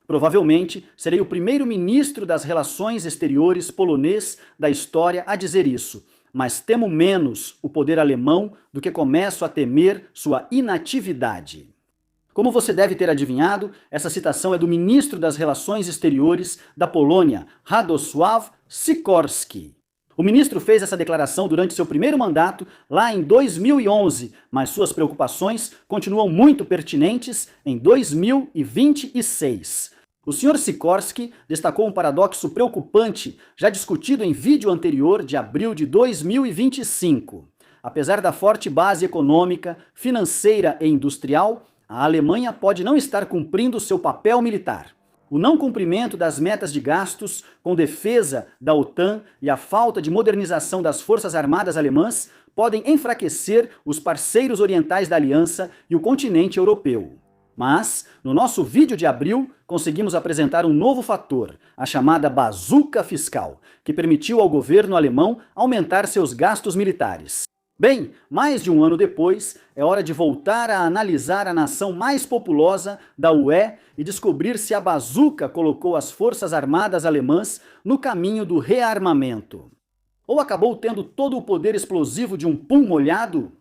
Provavelmente serei o primeiro ministro das Relações Exteriores polonês da história a dizer isso, mas temo menos o poder alemão do que começo a temer sua inatividade. Como você deve ter adivinhado, essa citação é do ministro das Relações Exteriores da Polônia, Radosław Sikorski. O ministro fez essa declaração durante seu primeiro mandato, lá em 2011, mas suas preocupações continuam muito pertinentes em 2026. O Sr. Sikorski destacou um paradoxo preocupante, já discutido em vídeo anterior de abril de 2025. Apesar da forte base econômica, financeira e industrial, a Alemanha pode não estar cumprindo seu papel militar. O não cumprimento das metas de gastos com defesa da OTAN e a falta de modernização das Forças Armadas alemãs podem enfraquecer os parceiros orientais da aliança e o continente europeu. Mas, no nosso vídeo de abril, conseguimos apresentar um novo fator, a chamada bazuca fiscal, que permitiu ao governo alemão aumentar seus gastos militares. Bem, mais de um ano depois, é hora de voltar a analisar a nação mais populosa da UE e descobrir se a bazuca colocou as forças armadas alemãs no caminho do rearmamento. Ou acabou tendo todo o poder explosivo de um pum molhado?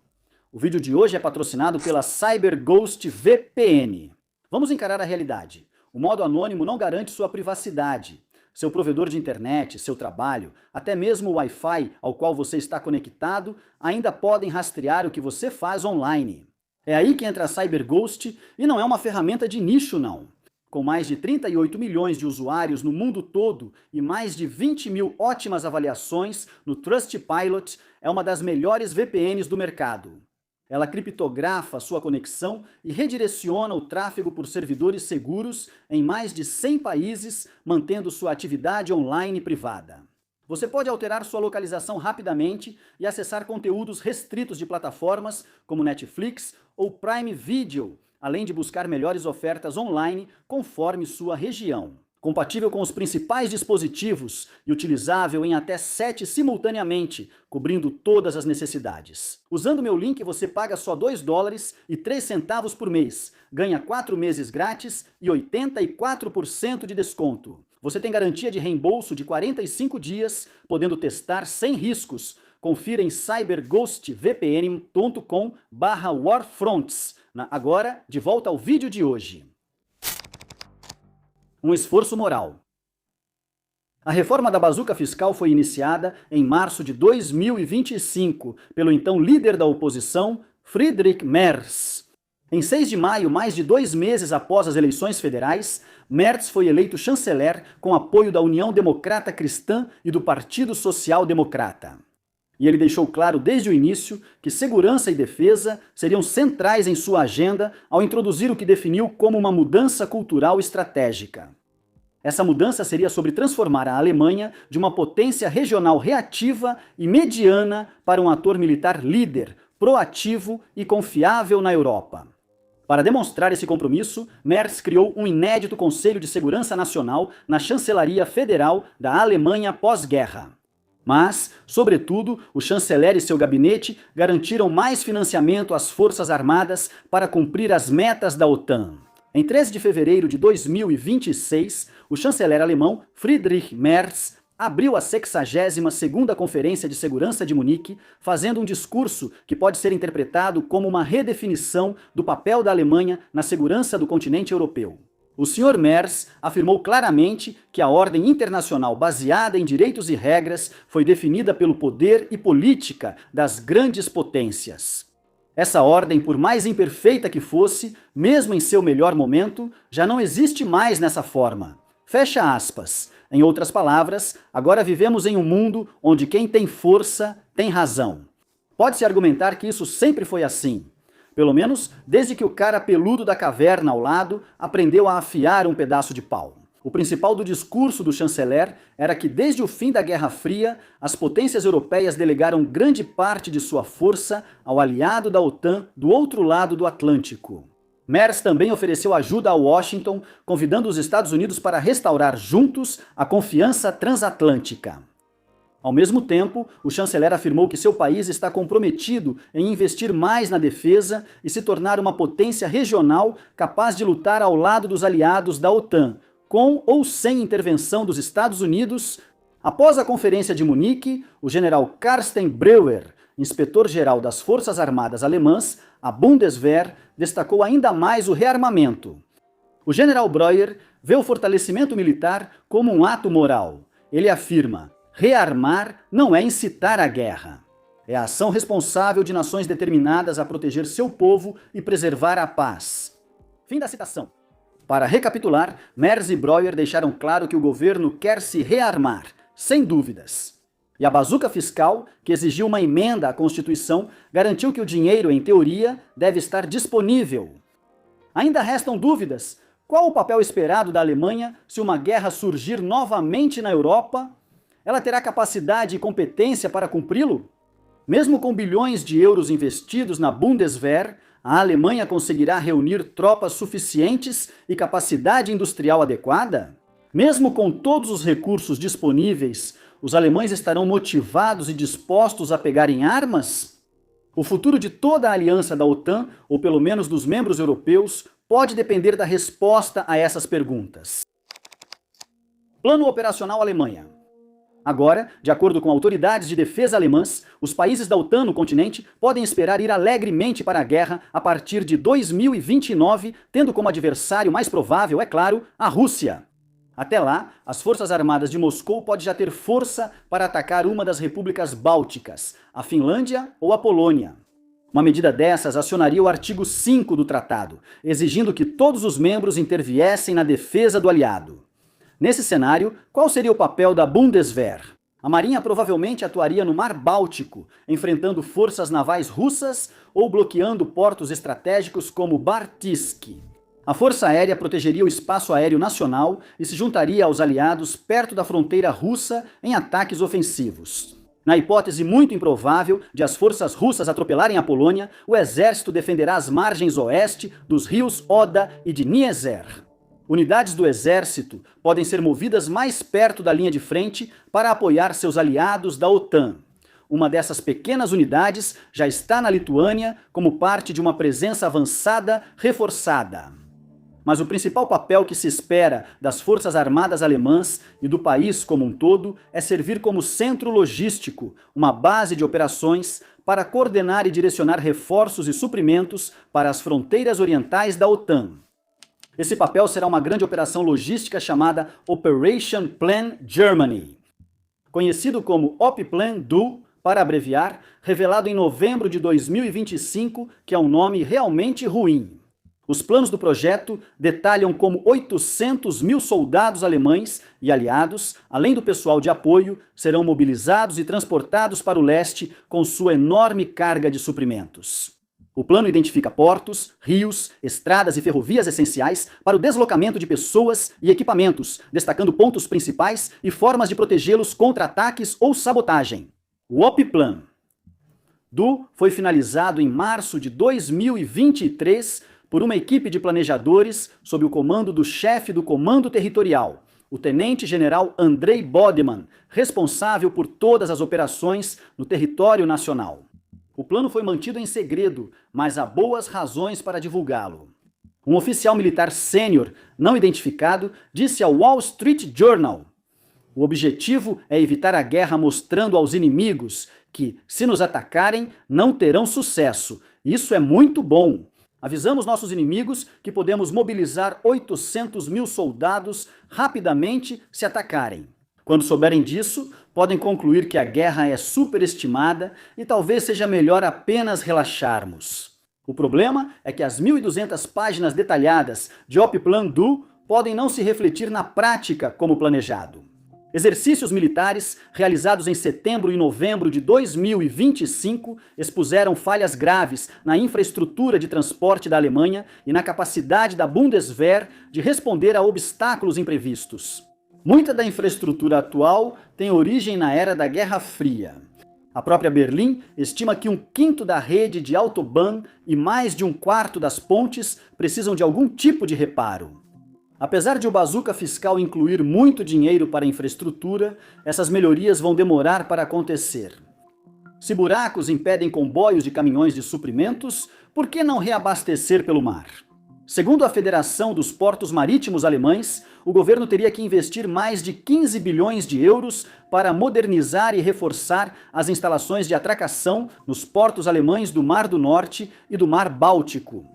O vídeo de hoje é patrocinado pela CyberGhost VPN. Vamos encarar a realidade. O modo anônimo não garante sua privacidade. Seu provedor de internet, seu trabalho, até mesmo o Wi-Fi ao qual você está conectado, ainda podem rastrear o que você faz online. É aí que entra a CyberGhost e não é uma ferramenta de nicho, não. Com mais de 38 milhões de usuários no mundo todo e mais de 20 mil ótimas avaliações no Trustpilot, é uma das melhores VPNs do mercado. Ela criptografa sua conexão e redireciona o tráfego por servidores seguros em mais de 100 países, mantendo sua atividade online privada. Você pode alterar sua localização rapidamente e acessar conteúdos restritos de plataformas como Netflix ou Prime Video, além de buscar melhores ofertas online conforme sua região. Compatível com os principais dispositivos e utilizável em até 7 simultaneamente, cobrindo todas as necessidades. Usando meu link, você paga só $2,03 por mês, ganha 4 meses grátis e 84% de desconto. Você tem garantia de reembolso de 45 dias, podendo testar sem riscos. Confira em cyberghostvpn.com/warfronts. Agora, de volta ao vídeo de hoje. Um esforço moral. A reforma da bazuca fiscal foi iniciada em março de 2025 pelo então líder da oposição, Friedrich Merz. Em 6 de maio, mais de 2 meses após as eleições federais, Merz foi eleito chanceler com apoio da União Democrata Cristã e do Partido Social Democrata. E ele deixou claro desde o início que segurança e defesa seriam centrais em sua agenda ao introduzir o que definiu como uma mudança cultural estratégica. Essa mudança seria sobre transformar a Alemanha de uma potência regional reativa e mediana para um ator militar líder, proativo e confiável na Europa. Para demonstrar esse compromisso, Merz criou um inédito Conselho de Segurança Nacional na Chancelaria Federal da Alemanha pós-guerra. Mas, sobretudo, o chanceler e seu gabinete garantiram mais financiamento às Forças Armadas para cumprir as metas da OTAN. Em 13 de fevereiro de 2026, o chanceler alemão Friedrich Merz abriu a 62ª Conferência de Segurança de Munique, fazendo um discurso que pode ser interpretado como uma redefinição do papel da Alemanha na segurança do continente europeu. O Sr. Merz afirmou claramente que a ordem internacional baseada em direitos e regras foi definida pelo poder e política das grandes potências. Essa ordem, por mais imperfeita que fosse, mesmo em seu melhor momento, já não existe mais nessa forma. Fecha aspas. Em outras palavras, agora vivemos em um mundo onde quem tem força tem razão. Pode-se argumentar que isso sempre foi assim. Pelo menos desde que o cara peludo da caverna ao lado aprendeu a afiar um pedaço de pau. O principal do discurso do chanceler era que desde o fim da Guerra Fria, as potências europeias delegaram grande parte de sua força ao aliado da OTAN do outro lado do Atlântico. Merz também ofereceu ajuda a Washington, convidando os Estados Unidos para restaurar juntos a confiança transatlântica. Ao mesmo tempo, o chanceler afirmou que seu país está comprometido em investir mais na defesa e se tornar uma potência regional capaz de lutar ao lado dos aliados da OTAN, com ou sem intervenção dos Estados Unidos. Após a Conferência de Munique, o general Carsten Breuer, inspetor-geral das Forças Armadas Alemãs, a Bundeswehr, destacou ainda mais o rearmamento. O general Breuer vê o fortalecimento militar como um ato moral. Ele afirma: rearmar não é incitar a guerra. É a ação responsável de nações determinadas a proteger seu povo e preservar a paz. Fim da citação. Para recapitular, Merz e Breuer deixaram claro que o governo quer se rearmar, sem dúvidas. E a bazuca fiscal, que exigiu uma emenda à Constituição, garantiu que o dinheiro, em teoria, deve estar disponível. Ainda restam dúvidas. Qual o papel esperado da Alemanha se uma guerra surgir novamente na Europa? Ela terá capacidade e competência para cumpri-lo? Mesmo com bilhões de euros investidos na Bundeswehr, a Alemanha conseguirá reunir tropas suficientes e capacidade industrial adequada? Mesmo com todos os recursos disponíveis, os alemães estarão motivados e dispostos a pegarem armas? O futuro de toda a aliança da OTAN, ou pelo menos dos membros europeus, pode depender da resposta a essas perguntas. Plano Operacional Alemanha. Agora, de acordo com autoridades de defesa alemãs, os países da OTAN no continente podem esperar ir alegremente para a guerra a partir de 2029, tendo como adversário mais provável, é claro, a Rússia. Até lá, as Forças Armadas de Moscou podem já ter força para atacar uma das repúblicas bálticas, a Finlândia ou a Polônia. Uma medida dessas acionaria o artigo 5 do tratado, exigindo que todos os membros interviessem na defesa do aliado. Nesse cenário, qual seria o papel da Bundeswehr? A Marinha provavelmente atuaria no Mar Báltico, enfrentando forças navais russas ou bloqueando portos estratégicos como Bartitsk. A Força Aérea protegeria o espaço aéreo nacional e se juntaria aos aliados perto da fronteira russa em ataques ofensivos. Na hipótese muito improvável de as forças russas atropelarem a Polônia, o exército defenderá as margens oeste dos rios Oda e de Dnieper. Unidades do exército podem ser movidas mais perto da linha de frente para apoiar seus aliados da OTAN. Uma dessas pequenas unidades já está na Lituânia como parte de uma presença avançada reforçada. Mas o principal papel que se espera das Forças Armadas Alemãs e do país como um todo é servir como centro logístico, uma base de operações para coordenar e direcionar reforços e suprimentos para as fronteiras orientais da OTAN. Esse papel será uma grande operação logística chamada Operation Plan Germany. Conhecido como OPPlan DU, para abreviar, revelado em novembro de 2025, que é um nome realmente ruim. Os planos do projeto detalham como 800 mil soldados alemães e aliados, além do pessoal de apoio, serão mobilizados e transportados para o leste com sua enorme carga de suprimentos. O plano identifica portos, rios, estradas e ferrovias essenciais para o deslocamento de pessoas e equipamentos, destacando pontos principais e formas de protegê-los contra ataques ou sabotagem. O OPPlan DU foi finalizado em março de 2023 por uma equipe de planejadores sob o comando do chefe do Comando Territorial, o tenente-general Andrei Bodemann, responsável por todas as operações no território nacional. O plano foi mantido em segredo, mas há boas razões para divulgá-lo. Um oficial militar sênior, não identificado, disse ao Wall Street Journal: "O objetivo é evitar a guerra mostrando aos inimigos que, se nos atacarem, não terão sucesso. Isso é muito bom. Avisamos nossos inimigos que podemos mobilizar 800 mil soldados rapidamente se atacarem. Quando souberem disso, podem concluir que a guerra é superestimada e talvez seja melhor apenas relaxarmos. O problema é que as 1.200 páginas detalhadas de OPPlan DU podem não se refletir na prática como planejado. Exercícios militares realizados em setembro e novembro de 2025 expuseram falhas graves na infraestrutura de transporte da Alemanha e na capacidade da Bundeswehr de responder a obstáculos imprevistos. Muita da infraestrutura atual tem origem na era da Guerra Fria. A própria Berlim estima que 1/5 da rede de Autobahn e mais de 1/4 das pontes precisam de algum tipo de reparo. Apesar de o bazuca fiscal incluir muito dinheiro para a infraestrutura, essas melhorias vão demorar para acontecer. Se buracos impedem comboios de caminhões de suprimentos, por que não reabastecer pelo mar? Segundo a Federação dos Portos Marítimos Alemães, o governo teria que investir mais de 15 bilhões de euros para modernizar e reforçar as instalações de atracação nos portos alemães do Mar do Norte e do Mar Báltico.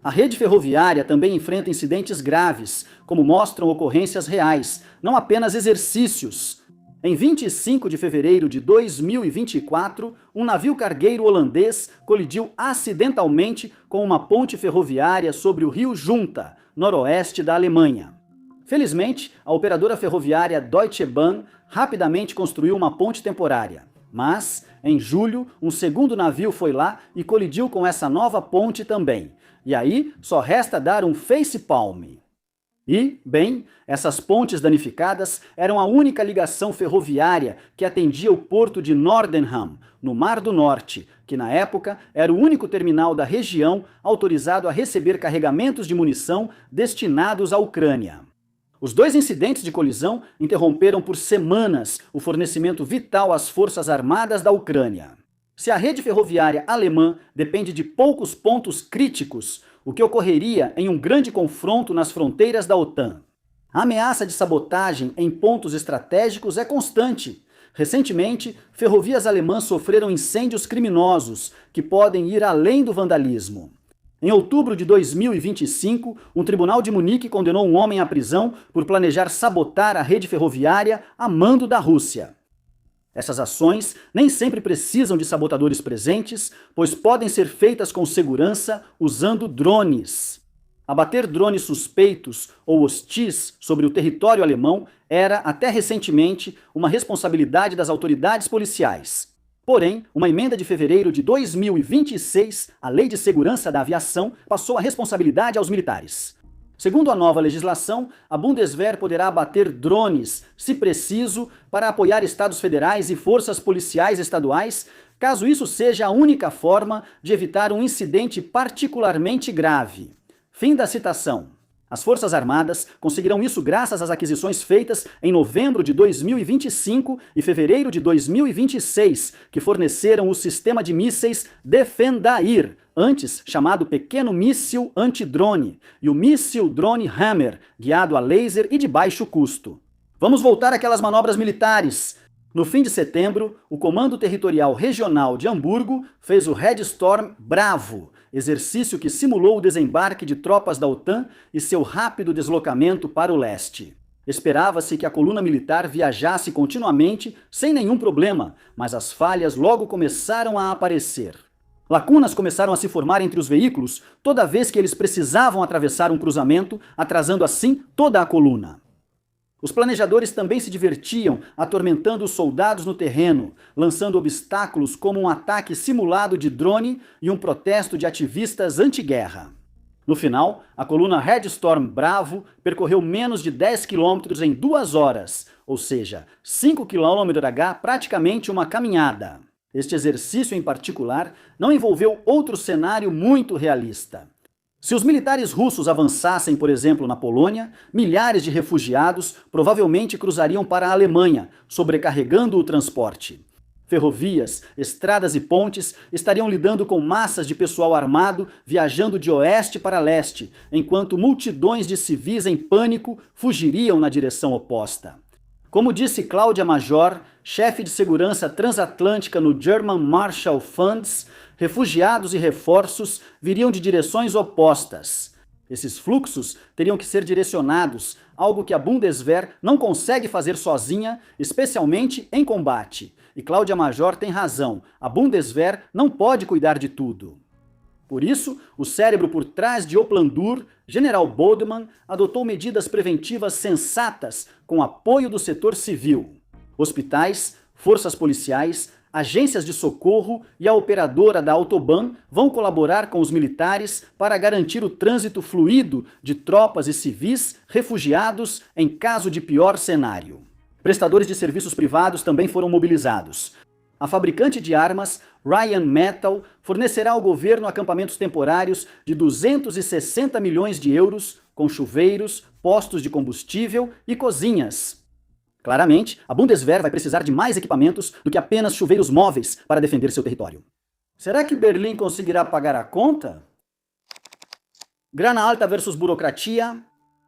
A rede ferroviária também enfrenta incidentes graves, como mostram ocorrências reais, não apenas exercícios. Em 25 de fevereiro de 2024, um navio cargueiro holandês colidiu acidentalmente com uma ponte ferroviária sobre o rio Junta, noroeste da Alemanha. Felizmente, a operadora ferroviária Deutsche Bahn rapidamente construiu uma ponte temporária. Mas, em julho, um segundo navio foi lá e colidiu com essa nova ponte também. E aí, só resta dar um facepalm. E, bem, essas pontes danificadas eram a única ligação ferroviária que atendia o porto de Nordenham, no Mar do Norte, que na época era o único terminal da região autorizado a receber carregamentos de munição destinados à Ucrânia. Os dois incidentes de colisão interromperam por semanas o fornecimento vital às forças armadas da Ucrânia. Se a rede ferroviária alemã depende de poucos pontos críticos, o que ocorreria em um grande confronto nas fronteiras da OTAN? A ameaça de sabotagem em pontos estratégicos é constante. Recentemente, ferrovias alemãs sofreram incêndios criminosos que podem ir além do vandalismo. Em outubro de 2025, um tribunal de Munique condenou um homem à prisão por planejar sabotar a rede ferroviária a mando da Rússia. Essas ações nem sempre precisam de sabotadores presentes, pois podem ser feitas com segurança usando drones. Abater drones suspeitos ou hostis sobre o território alemão era, até recentemente, uma responsabilidade das autoridades policiais. Porém, uma emenda de fevereiro de 2026, a Lei de Segurança da Aviação, passou a responsabilidade aos militares. Segundo a nova legislação, a Bundeswehr poderá abater drones, se preciso, para apoiar estados federais e forças policiais estaduais, caso isso seja a única forma de evitar um incidente particularmente grave. Fim da citação. As Forças Armadas conseguirão isso graças às aquisições feitas em novembro de 2025 e fevereiro de 2026, que forneceram o sistema de mísseis Defendair, antes chamado Pequeno Míssil Antidrone, e o míssil drone Hammer, guiado a laser e de baixo custo. Vamos voltar àquelas manobras militares. No fim de setembro, o Comando Territorial Regional de Hamburgo fez o Red Storm Bravo, exercício que simulou o desembarque de tropas da OTAN e seu rápido deslocamento para o leste. Esperava-se que a coluna militar viajasse continuamente sem nenhum problema, mas as falhas logo começaram a aparecer. Lacunas começaram a se formar entre os veículos toda vez que eles precisavam atravessar um cruzamento, atrasando assim toda a coluna. Os planejadores também se divertiam atormentando os soldados no terreno, lançando obstáculos como um ataque simulado de drone e um protesto de ativistas anti-guerra. No final, a coluna Red Storm Bravo percorreu menos de 10 quilômetros em 2 horas, ou seja, 5 km/h, praticamente uma caminhada. Este exercício em particular não envolveu outro cenário muito realista. Se os militares russos avançassem, por exemplo, na Polônia, milhares de refugiados provavelmente cruzariam para a Alemanha, sobrecarregando o transporte. Ferrovias, estradas e pontes estariam lidando com massas de pessoal armado viajando de oeste para leste, enquanto multidões de civis em pânico fugiriam na direção oposta. Como disse Cláudia Major, chefe de segurança transatlântica no German Marshall Funds, refugiados e reforços viriam de direções opostas. Esses fluxos teriam que ser direcionados, algo que a Bundeswehr não consegue fazer sozinha, especialmente em combate. E Cláudia Major tem razão, a Bundeswehr não pode cuidar de tudo. Por isso, o cérebro por trás de Oplandur, General Bodemann, adotou medidas preventivas sensatas com apoio do setor civil. Hospitais, forças policiais, agências de socorro e a operadora da Autobahn vão colaborar com os militares para garantir o trânsito fluido de tropas e civis refugiados em caso de pior cenário. Prestadores de serviços privados também foram mobilizados. A fabricante de armas, Rheinmetall, fornecerá ao governo acampamentos temporários de 260 milhões de euros, com chuveiros, postos de combustível e cozinhas. Claramente, a Bundeswehr vai precisar de mais equipamentos do que apenas chuveiros móveis para defender seu território. Será que Berlim conseguirá pagar a conta? Grana alta versus burocracia.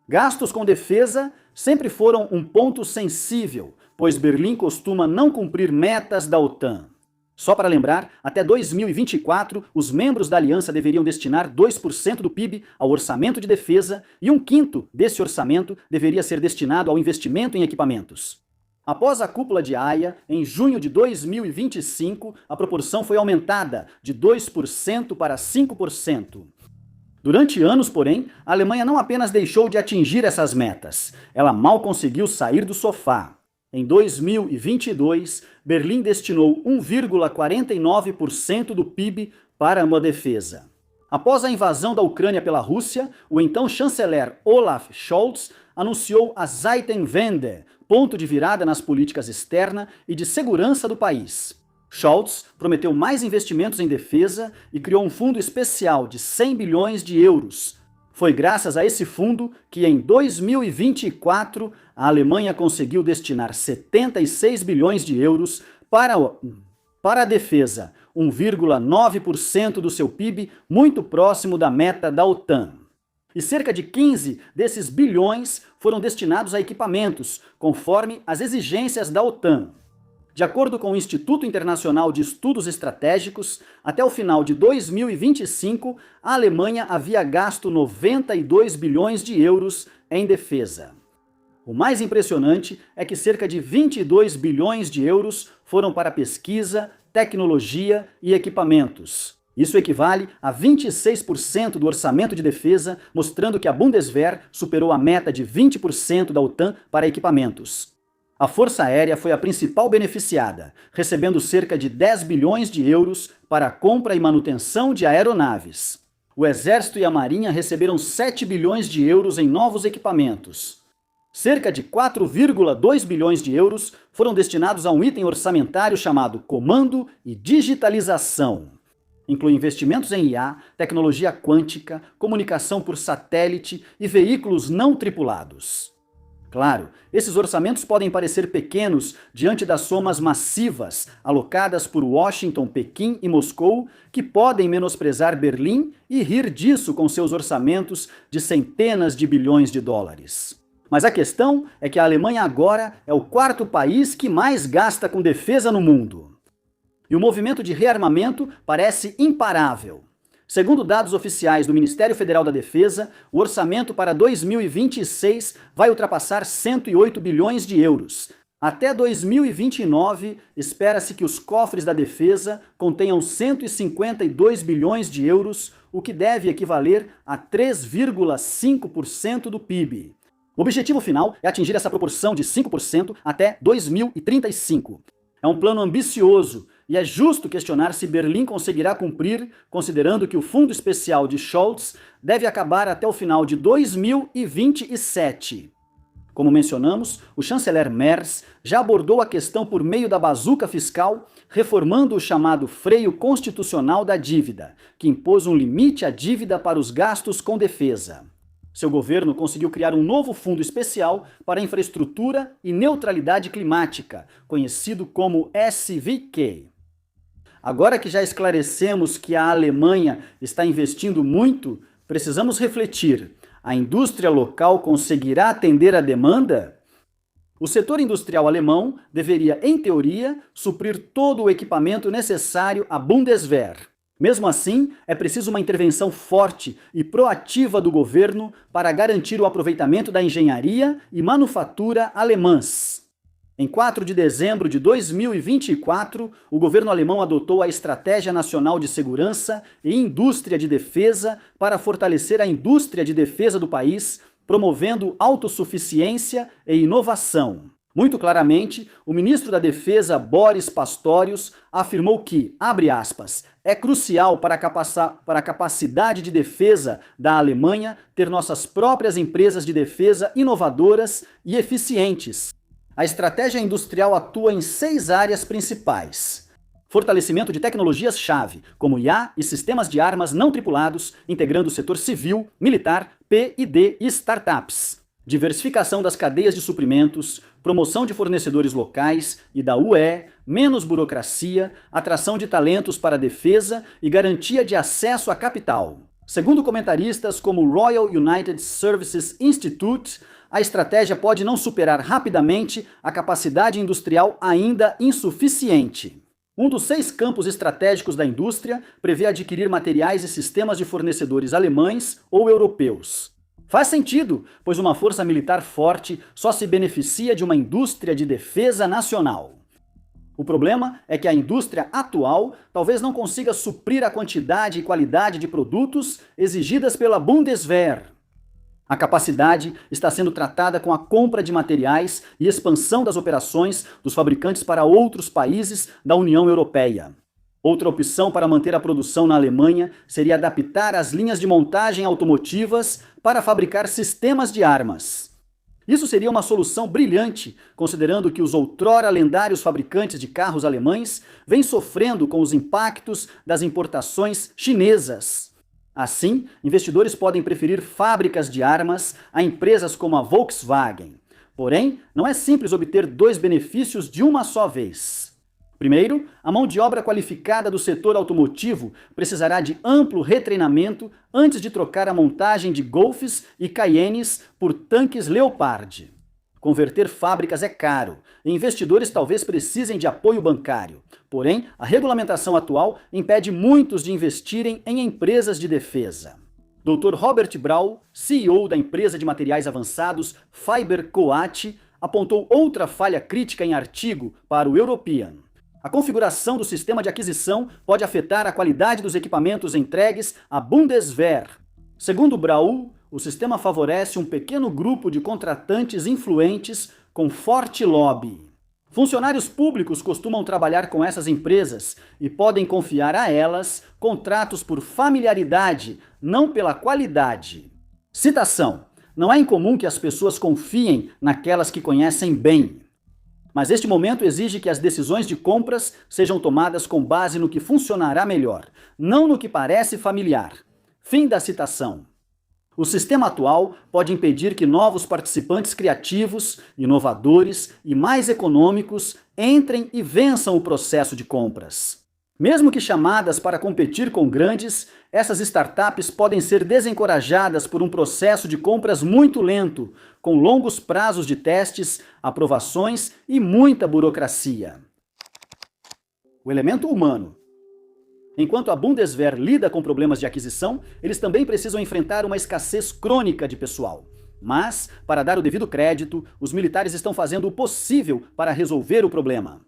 Gastos com defesa sempre foram um ponto sensível, pois Berlim costuma não cumprir metas da OTAN. Só para lembrar, até 2024, os membros da aliança deveriam destinar 2% do PIB ao orçamento de defesa e 1/5 desse orçamento deveria ser destinado ao investimento em equipamentos. Após a cúpula de Haia, em junho de 2025, a proporção foi aumentada de 2% para 5%. Durante anos, porém, a Alemanha não apenas deixou de atingir essas metas, ela mal conseguiu sair do sofá. Em 2022, Berlim destinou 1,49% do PIB para uma defesa. Após a invasão da Ucrânia pela Rússia, o então chanceler Olaf Scholz anunciou a Zeitenwende, ponto de virada nas políticas externa e de segurança do país. Scholz prometeu mais investimentos em defesa e criou um fundo especial de 100 bilhões de euros. Foi graças a esse fundo que, em 2024, a Alemanha conseguiu destinar 76 bilhões de euros para a defesa, 1,9% do seu PIB, muito próximo da meta da OTAN. E cerca de 15 desses bilhões foram destinados a equipamentos, conforme as exigências da OTAN. De acordo com o Instituto Internacional de Estudos Estratégicos, até o final de 2025, a Alemanha havia gasto 92 bilhões de euros em defesa. O mais impressionante é que cerca de 22 bilhões de euros foram para pesquisa, tecnologia e equipamentos. Isso equivale a 26% do orçamento de defesa, mostrando que a Bundeswehr superou a meta de 20% da OTAN para equipamentos. A Força Aérea foi a principal beneficiada, recebendo cerca de 10 bilhões de euros para a compra e manutenção de aeronaves. O Exército e a Marinha receberam 7 bilhões de euros em novos equipamentos. Cerca de 4,2 bilhões de euros foram destinados a um item orçamentário chamado Comando e Digitalização. Inclui investimentos em IA, tecnologia quântica, comunicação por satélite e veículos não tripulados. Claro, esses orçamentos podem parecer pequenos diante das somas massivas alocadas por Washington, Pequim e Moscou, que podem menosprezar Berlim e rir disso com seus orçamentos de centenas de bilhões de dólares. Mas a questão é que a Alemanha agora é o quarto país que mais gasta com defesa no mundo. E o movimento de rearmamento parece imparável. Segundo dados oficiais do Ministério Federal da Defesa, o orçamento para 2026 vai ultrapassar 108 bilhões de euros. Até 2029, espera-se que os cofres da defesa contenham 152 bilhões de euros, o que deve equivaler a 3,5% do PIB. O objetivo final é atingir essa proporção de 5% até 2035. É um plano ambicioso, e é justo questionar se Berlim conseguirá cumprir, considerando que o fundo especial de Scholz deve acabar até o final de 2027. Como mencionamos, o chanceler Merz já abordou a questão por meio da bazuca fiscal, reformando o chamado freio constitucional da dívida, que impôs um limite à dívida para os gastos com defesa. Seu governo conseguiu criar um novo fundo especial para infraestrutura e neutralidade climática, conhecido como SVK. Agora que já esclarecemos que a Alemanha está investindo muito, precisamos refletir: a indústria local conseguirá atender a demanda? O setor industrial alemão deveria, em teoria, suprir todo o equipamento necessário à Bundeswehr. Mesmo assim, é preciso uma intervenção forte e proativa do governo para garantir o aproveitamento da engenharia e manufatura alemãs. Em 4 de dezembro de 2024, o governo alemão adotou a Estratégia Nacional de Segurança e Indústria de Defesa para fortalecer a indústria de defesa do país, promovendo autossuficiência e inovação. Muito claramente, o ministro da Defesa, Boris Pistorius, afirmou que, abre aspas, é crucial para a capacidade de defesa da Alemanha ter nossas próprias empresas de defesa inovadoras e eficientes. A estratégia industrial atua em 6 áreas principais. Fortalecimento de tecnologias-chave, como IA e sistemas de armas não tripulados, integrando o setor civil, militar, P&D e startups. Diversificação das cadeias de suprimentos, promoção de fornecedores locais e da UE, menos burocracia, atração de talentos para a defesa e garantia de acesso a capital. Segundo comentaristas como o Royal United Services Institute, a estratégia pode não superar rapidamente a capacidade industrial ainda insuficiente. Um dos 6 campos estratégicos da indústria prevê adquirir materiais e sistemas de fornecedores alemães ou europeus. Faz sentido, pois uma força militar forte só se beneficia de uma indústria de defesa nacional. O problema é que a indústria atual talvez não consiga suprir a quantidade e qualidade de produtos exigidas pela Bundeswehr. A capacidade está sendo tratada com a compra de materiais e expansão das operações dos fabricantes para outros países da União Europeia. Outra opção para manter a produção na Alemanha seria adaptar as linhas de montagem automotivas para fabricar sistemas de armas. Isso seria uma solução brilhante, considerando que os outrora lendários fabricantes de carros alemães vêm sofrendo com os impactos das importações chinesas. Assim, investidores podem preferir fábricas de armas a empresas como a Volkswagen. Porém, não é simples obter 2 benefícios de uma só vez. Primeiro, a mão de obra qualificada do setor automotivo precisará de amplo retreinamento antes de trocar a montagem de Golfs e Cayennes por tanques Leopard. Converter fábricas é caro e investidores talvez precisem de apoio bancário. Porém, a regulamentação atual impede muitos de investirem em empresas de defesa. Dr. Robert Braun, CEO da empresa de materiais avançados Fiber Coat, apontou outra falha crítica em artigo para o European. A configuração do sistema de aquisição pode afetar a qualidade dos equipamentos entregues à Bundeswehr. Segundo Braun, o sistema favorece um pequeno grupo de contratantes influentes com forte lobby. Funcionários públicos costumam trabalhar com essas empresas e podem confiar a elas contratos por familiaridade, não pela qualidade. Citação: não é incomum que as pessoas confiem naquelas que conhecem bem. Mas este momento exige que as decisões de compras sejam tomadas com base no que funcionará melhor, não no que parece familiar. Fim da citação. O sistema atual pode impedir que novos participantes criativos, inovadores e mais econômicos entrem e vençam o processo de compras. Mesmo que chamadas para competir com grandes, essas startups podem ser desencorajadas por um processo de compras muito lento, com longos prazos de testes, aprovações e muita burocracia. O elemento humano. Enquanto a Bundeswehr lida com problemas de aquisição, eles também precisam enfrentar uma escassez crônica de pessoal. Mas, para dar o devido crédito, os militares estão fazendo o possível para resolver o problema.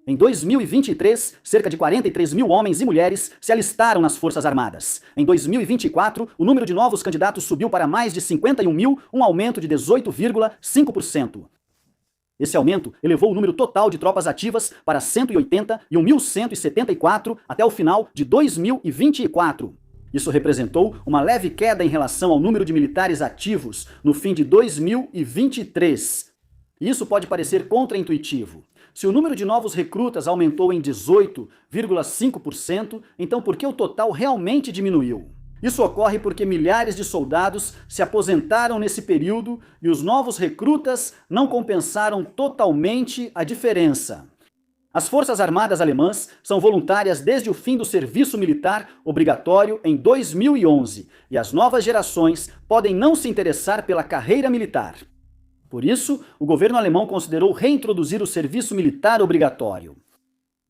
Em 2023, cerca de 43 mil homens e mulheres se alistaram nas Forças Armadas. Em 2024, o número de novos candidatos subiu para mais de 51 mil, um aumento de 18,5%. Esse aumento elevou o número total de tropas ativas para 181.174 até o final de 2024. Isso representou uma leve queda em relação ao número de militares ativos no fim de 2023. Isso pode parecer contraintuitivo. Se o número de novos recrutas aumentou em 18,5%, então por que o total realmente diminuiu? Isso ocorre porque milhares de soldados se aposentaram nesse período e os novos recrutas não compensaram totalmente a diferença. As Forças Armadas alemãs são voluntárias desde o fim do serviço militar obrigatório em 2011 e as novas gerações podem não se interessar pela carreira militar. Por isso, o governo alemão considerou reintroduzir o serviço militar obrigatório.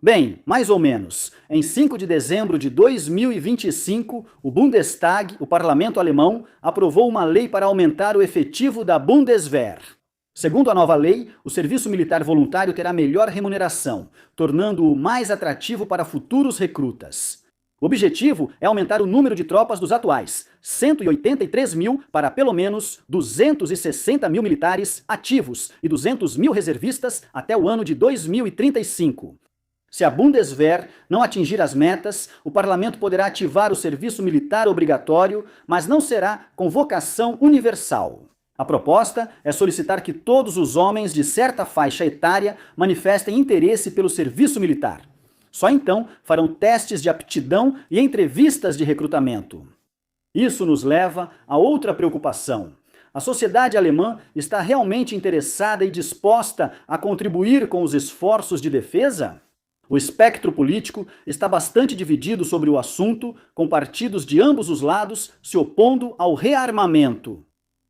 Bem, mais ou menos. Em 5 de dezembro de 2025, o Bundestag, o parlamento alemão, aprovou uma lei para aumentar o efetivo da Bundeswehr. Segundo a nova lei, o serviço militar voluntário terá melhor remuneração, tornando-o mais atrativo para futuros recrutas. O objetivo é aumentar o número de tropas dos atuais 183 mil para pelo menos 260 mil militares ativos e 200 mil reservistas até o ano de 2035. Se a Bundeswehr não atingir as metas, o parlamento poderá ativar o serviço militar obrigatório, mas não será com vocação universal. A proposta é solicitar que todos os homens de certa faixa etária manifestem interesse pelo serviço militar. Só então farão testes de aptidão e entrevistas de recrutamento. Isso nos leva a outra preocupação. A sociedade alemã está realmente interessada e disposta a contribuir com os esforços de defesa? O espectro político está bastante dividido sobre o assunto, com partidos de ambos os lados se opondo ao rearmamento.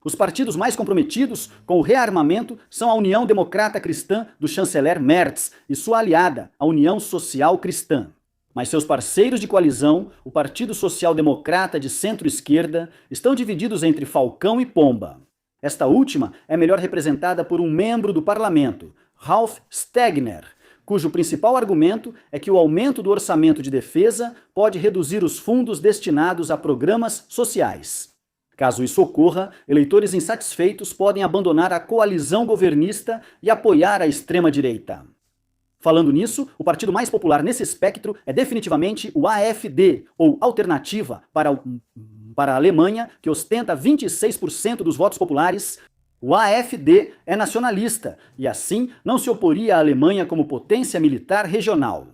Os partidos mais comprometidos com o rearmamento são a União Democrata Cristã do chanceler Merz e sua aliada, a União Social Cristã. Mas seus parceiros de coalizão, o Partido Social Democrata de centro-esquerda, estão divididos entre Falcão e Pomba. Esta última é melhor representada por um membro do parlamento, Ralf Stegner, cujo principal argumento é que o aumento do orçamento de defesa pode reduzir os fundos destinados a programas sociais. Caso isso ocorra, eleitores insatisfeitos podem abandonar a coalizão governista e apoiar a extrema-direita. Falando nisso, o partido mais popular nesse espectro é definitivamente o AfD, ou Alternativa para a Alemanha, que ostenta 26% dos votos populares. O AfD é nacionalista e, assim, não se oporia à Alemanha como potência militar regional.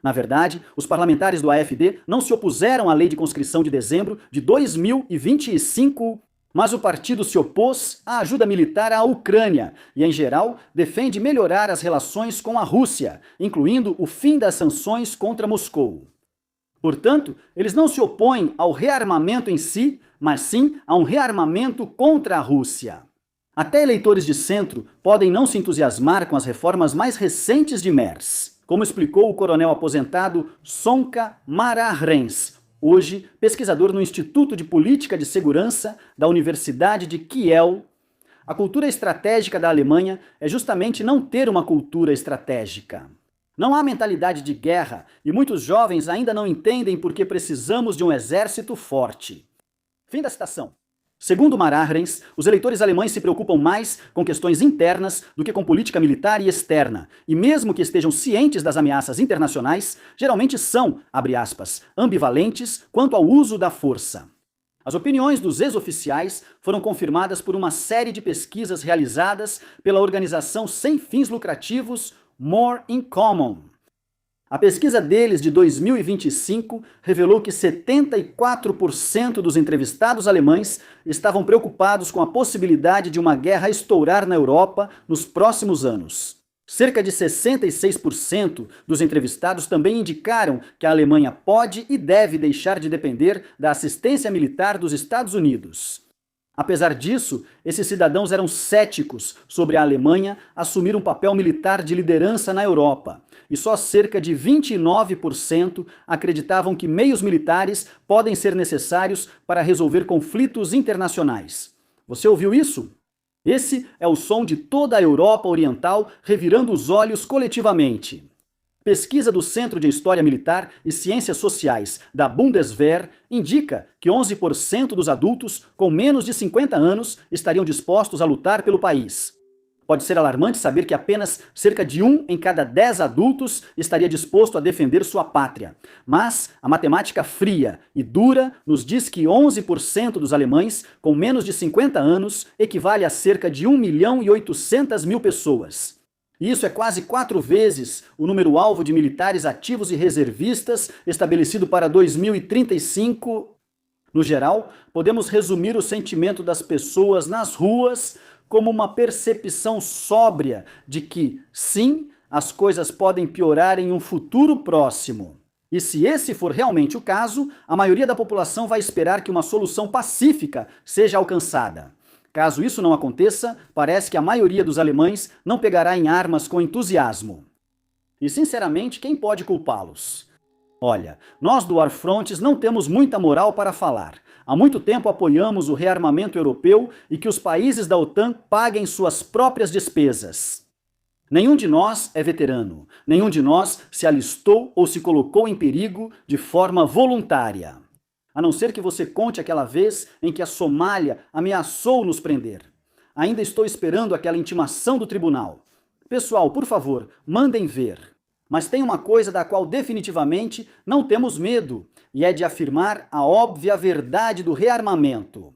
Na verdade, os parlamentares do AfD não se opuseram à lei de conscrição de dezembro de 2025, mas o partido se opôs à ajuda militar à Ucrânia e, em geral, defende melhorar as relações com a Rússia, incluindo o fim das sanções contra Moscou. Portanto, eles não se opõem ao rearmamento em si, mas sim a um rearmamento contra a Rússia. Até eleitores de centro podem não se entusiasmar com as reformas mais recentes de Merz, como explicou o coronel aposentado Sonka Marahrens, hoje pesquisador no Instituto de Política de Segurança da Universidade de Kiel. A cultura estratégica da Alemanha é justamente não ter uma cultura estratégica. Não há mentalidade de guerra e muitos jovens ainda não entendem por que precisamos de um exército forte. Fim da citação. Segundo Marahrens, os eleitores alemães se preocupam mais com questões internas do que com política militar e externa, e mesmo que estejam cientes das ameaças internacionais, geralmente são, abre aspas, ambivalentes quanto ao uso da força. As opiniões dos ex-oficiais foram confirmadas por uma série de pesquisas realizadas pela organização sem fins lucrativos More in Common. A pesquisa deles de 2025 revelou que 74% dos entrevistados alemães estavam preocupados com a possibilidade de uma guerra estourar na Europa nos próximos anos. Cerca de 66% dos entrevistados também indicaram que a Alemanha pode e deve deixar de depender da assistência militar dos Estados Unidos. Apesar disso, esses cidadãos eram céticos sobre a Alemanha assumir um papel militar de liderança na Europa, e só cerca de 29% acreditavam que meios militares podem ser necessários para resolver conflitos internacionais. Você ouviu isso? Esse é o som de toda a Europa Oriental revirando os olhos coletivamente. Pesquisa do Centro de História Militar e Ciências Sociais da Bundeswehr indica que 11% dos adultos com menos de 50 anos estariam dispostos a lutar pelo país. Pode ser alarmante saber que apenas cerca de 1 em cada 10 adultos estaria disposto a defender sua pátria. Mas a matemática fria e dura nos diz que 11% dos alemães com menos de 50 anos equivale a cerca de 1.800.000 pessoas. Isso é quase 4 vezes o número-alvo de militares ativos e reservistas estabelecido para 2035. No geral, podemos resumir o sentimento das pessoas nas ruas como uma percepção sóbria de que, sim, as coisas podem piorar em um futuro próximo. E se esse for realmente o caso, a maioria da população vai esperar que uma solução pacífica seja alcançada. Caso isso não aconteça, parece que a maioria dos alemães não pegará em armas com entusiasmo. E, sinceramente, quem pode culpá-los? Olha, nós do Warfronts não temos muita moral para falar. Há muito tempo apoiamos o rearmamento europeu e que os países da OTAN paguem suas próprias despesas. Nenhum de nós é veterano. Nenhum de nós se alistou ou se colocou em perigo de forma voluntária. A não ser que você conte aquela vez em que a Somália ameaçou nos prender. Ainda estou esperando aquela intimação do tribunal. Pessoal, por favor, mandem ver. Mas tem uma coisa da qual definitivamente não temos medo, e é de afirmar a óbvia verdade do rearmamento.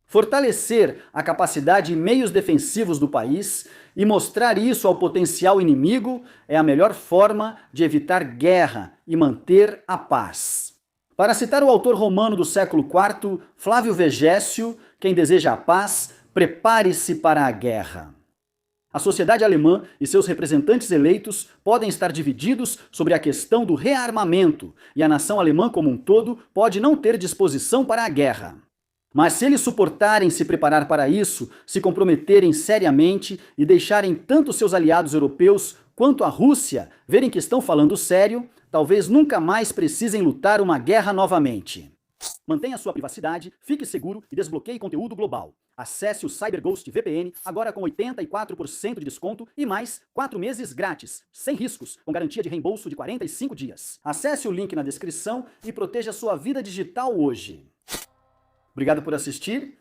Fortalecer a capacidade e meios defensivos do país e mostrar isso ao potencial inimigo é a melhor forma de evitar guerra e manter a paz. Para citar o autor romano do século IV, Flávio Vegésio, quem deseja a paz, prepare-se para a guerra. A sociedade alemã e seus representantes eleitos podem estar divididos sobre a questão do rearmamento, e a nação alemã como um todo pode não ter disposição para a guerra. Mas se eles suportarem se preparar para isso, se comprometerem seriamente e deixarem tanto seus aliados europeus quanto a Rússia verem que estão falando sério, talvez nunca mais precisem lutar uma guerra novamente. Mantenha sua privacidade, fique seguro e desbloqueie conteúdo global. Acesse o CyberGhost VPN agora com 84% de desconto e mais 4 meses grátis, sem riscos, com garantia de reembolso de 45 dias. Acesse o link na descrição e proteja sua vida digital hoje. Obrigado por assistir